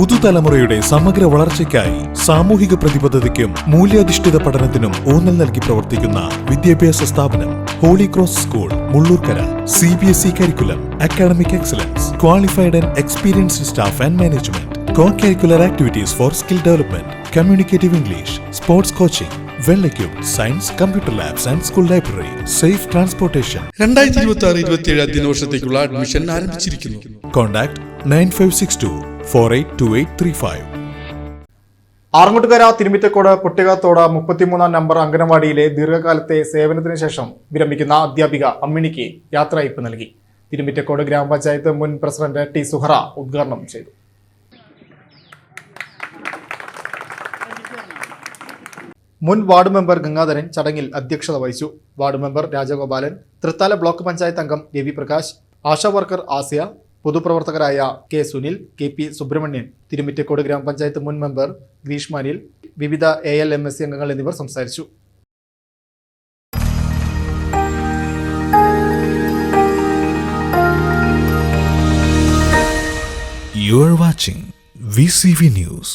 പുതുതലമുറയുടെ സമഗ്ര വളർച്ചയ്ക്കായി സാമൂഹിക പ്രതിബദ്ധതയ്ക്കും മൂല്യാധിഷ്ഠിത പഠനത്തിനും ഊന്നൽ നൽകി പ്രവർത്തിക്കുന്ന വിദ്യാഭ്യാസ സ്ഥാപനം Holy Cross school Mullurkara. CBSE കരിക്കുലം, academic excellence, qualified and experienced staff and management, co-curricular activities for skill development, communicative English, sports coaching, well-equipped science, computer labs and school library, safe transportation. 2026-27 അധ്യയന വർഷത്തേക്കുള്ള അഡ്മിഷൻ ആരംഭിച്ചിരിക്കുന്നു. Contact 9562482835. Arangottukara Thirumittacode പൊട്ടികത്തോട് 33-ാം number അംഗനവാടിയിലെ ദീർഘകാലത്തെ സേവനത്തിന് ശേഷം വിരമിക്കുന്ന അധ്യാപിക അമ്മിണിക്ക് യാത്രയയപ്പ് നൽകി. തിരുമിറ്റക്കോട് ഗ്രാമപഞ്ചായത്ത് മുൻ പ്രസിഡന്റ് ടി സുഹറ ഉദ്ഘാടനം ചെയ്തു. മുൻ വാർഡ് മെമ്പർ ഗംഗാധരൻ ചടങ്ങിൽ അധ്യക്ഷത വഹിച്ചു. Ward member Rajagopalan, Thrithala block panchayat അംഗം രവി പ്രകാശ്, ആശാ വർക്കർ ആസിയ, പൊതുപ്രവർത്തകരായ കെ സുനിൽ, KP സുബ്രഹ്മണ്യൻ, തിരുമിറ്റക്കോട് ഗ്രാമപഞ്ചായത്ത് മുൻ മെമ്പർ ഗ്രീഷ്മാനിൽ, വിവിധ ALMSC അംഗങ്ങൾ എന്നിവർ സംസാരിച്ചു. You are watching VCV News.